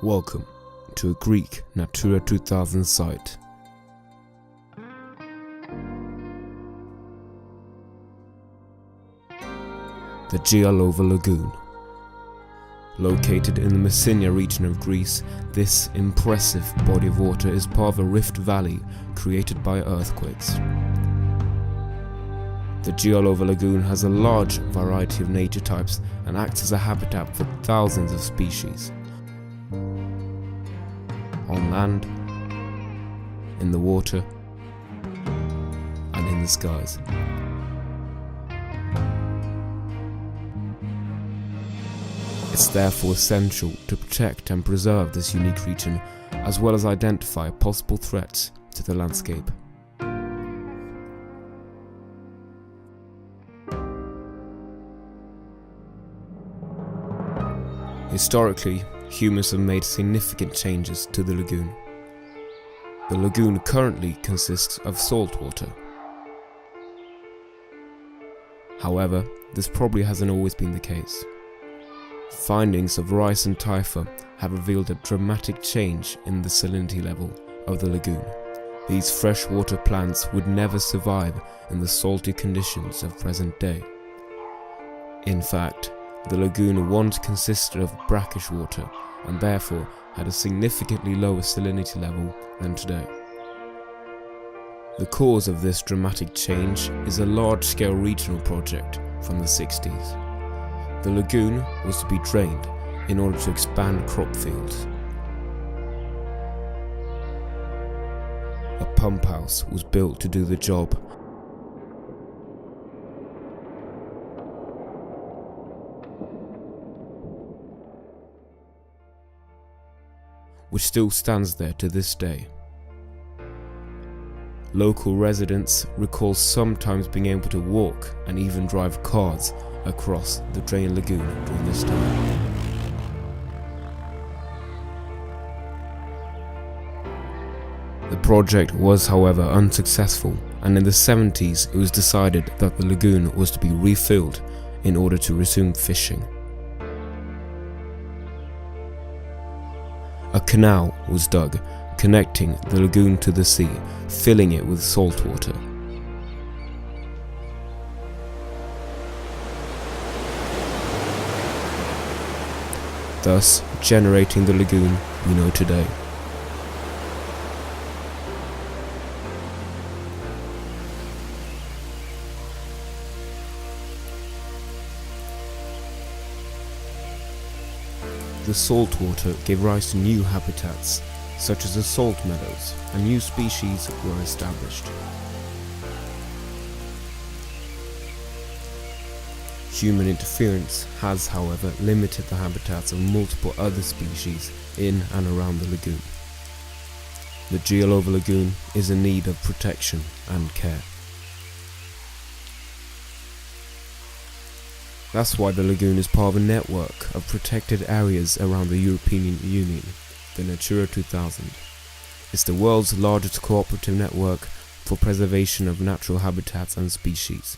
Welcome to a Greek Natura 2000 site. The Gialova Lagoon. Located in the Messina region of Greece, this impressive body of water is part of a rift valley created by earthquakes. The Gialova Lagoon has a large variety of nature types and acts as a habitat for thousands of species. On land, in the water, and in the skies. It's therefore essential to protect and preserve this unique region, as well as identify possible threats to the landscape. Historically, humans have made significant changes to the lagoon. The lagoon currently consists of salt water. However, this probably hasn't always been the case. Findings of rice and typha have revealed a dramatic change in the salinity level of the lagoon. These freshwater plants would never survive in the salty conditions of present day. In fact, the lagoon once consisted of brackish water and therefore had a significantly lower salinity level than today. The cause of this dramatic change is a large-scale regional project from the 60s. The lagoon was to be drained in order to expand crop fields. A pump house was built to do the job. Which still stands there to this day. Local residents recall sometimes being able to walk and even drive cars across the drained lagoon during this time. The project was, however, unsuccessful, and in the 70s it was decided that the lagoon was to be refilled in order to resume fishing. A canal was dug, connecting the lagoon to the sea, filling it with salt water. Thus generating the lagoon we know today. The salt water gave rise to new habitats, such as the salt meadows, and new species were established. Human interference has, however, limited the habitats of multiple other species in and around the lagoon. The Gialova Lagoon is in need of protection and care. That's why the lagoon is part of a network of protected areas around the European Union, the Natura 2000. It's the world's largest cooperative network for preservation of natural habitats and species.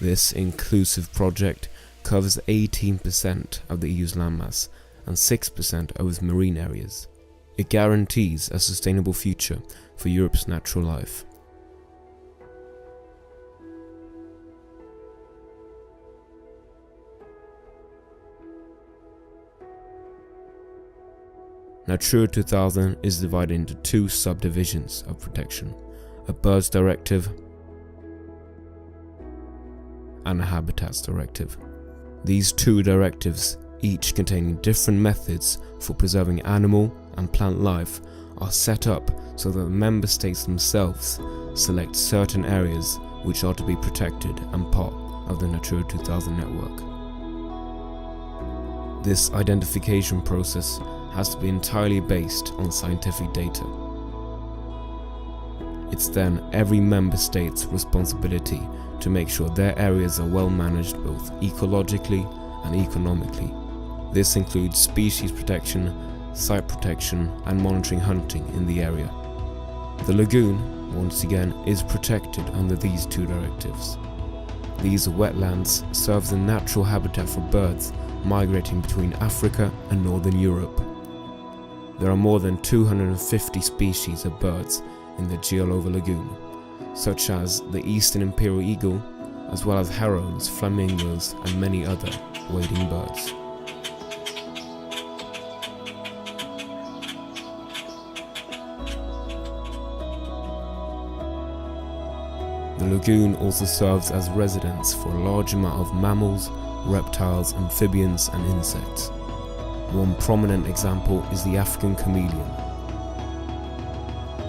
This inclusive project covers 18% of the EU's landmass and 6% of its marine areas. It guarantees a sustainable future for Europe's natural life. Natura 2000 is divided into two subdivisions of protection: a Birds Directive and a Habitats Directive. These two directives, each containing different methods for preserving animal and plant life, are set up so that the member states themselves select certain areas which are to be protected and part of the Natura 2000 network. This identification process has to be entirely based on scientific data. It's then every member state's responsibility to make sure their areas are well managed both ecologically and economically. This includes species protection, site protection, and monitoring hunting in the area. The lagoon, once again, is protected under these two directives. These wetlands serve as a natural habitat for birds migrating between Africa and Northern Europe. there are more than 250 species of birds in the Gialova Lagoon, such as the eastern imperial eagle, as well as herons, flamingos, and many other wading birds. The lagoon also serves as residence for a large amount of mammals, reptiles, amphibians, and insects. One prominent example is the African chameleon.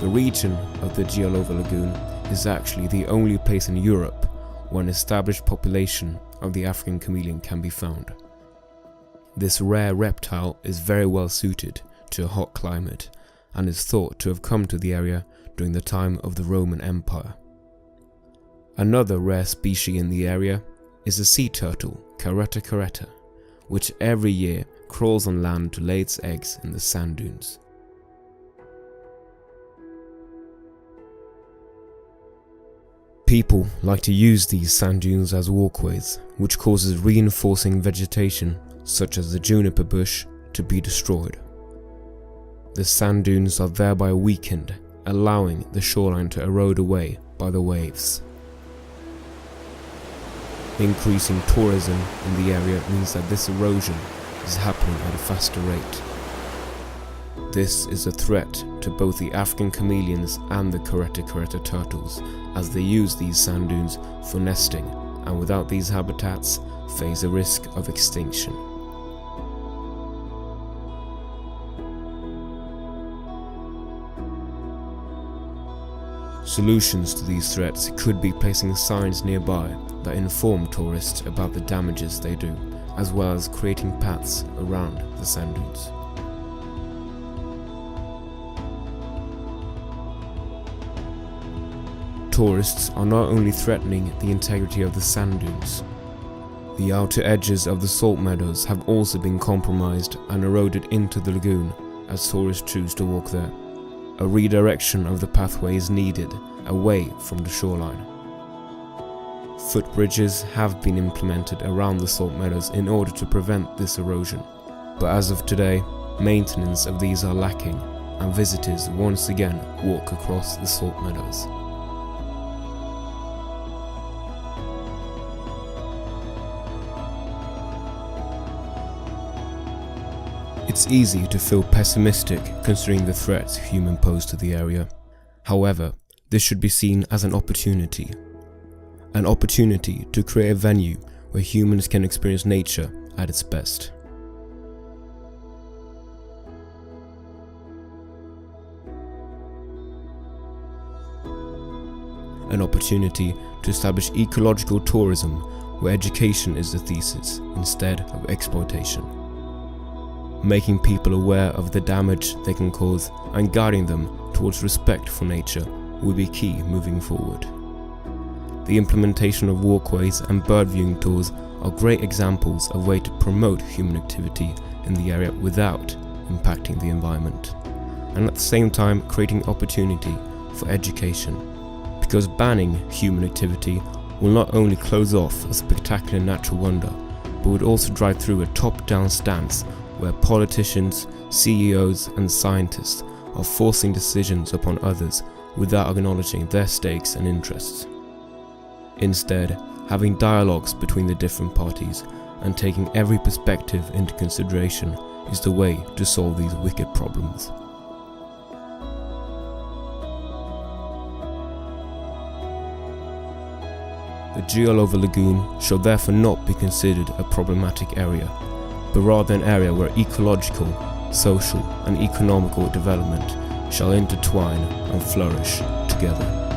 The region of the Gialova Lagoon is actually the only place in Europe where an established population of the African chameleon can be found. This rare reptile is very well suited to a hot climate and is thought to have come to the area during the time of the Roman Empire. Another rare species in the area is the sea turtle, Caretta caretta, which every year crawls on land to lay its eggs in the sand dunes. People like to use these sand dunes as walkways, which causes reinforcing vegetation such as the juniper bush to be destroyed. The sand dunes are thereby weakened, allowing the shoreline to erode away by the waves. Increasing tourism in the area means that this erosion is happening at a faster rate. This is a threat to both the African chameleons and the Caretta caretta turtles, as they use these sand dunes for nesting, and without these habitats face a risk of extinction. Solutions to these threats could be placing signs nearby that inform tourists about the damages they do, as well as creating paths around the sand dunes. Tourists are not only threatening the integrity of the sand dunes. The outer edges of the salt meadows have also been compromised and eroded into the lagoon as tourists choose to walk there. A redirection of the pathway is needed away from the shoreline. Footbridges have been implemented around the salt meadows in order to prevent this erosion, but as of today, maintenance of these are lacking, and visitors once again walk across the salt meadows. It's easy to feel pessimistic considering the threats humans pose to the area. However, this should be seen as an opportunity. An opportunity to create a venue where humans can experience nature at its best. An opportunity to establish ecological tourism where education is the thesis instead of exploitation. Making people aware of the damage they can cause and guiding them towards respect for nature will be key moving forward. The implementation of walkways and bird viewing tours are great examples of ways to promote human activity in the area without impacting the environment, and at the same time creating opportunity for education, because banning human activity will not only close off a spectacular natural wonder, but would also drive through a top-down stance where politicians, CEOs and scientists are forcing decisions upon others without acknowledging their stakes and interests. Instead, having dialogues between the different parties and taking every perspective into consideration is the way to solve these wicked problems. The Gialova Lagoon shall therefore not be considered a problematic area, but rather an area where ecological, social and economical development shall intertwine and flourish together.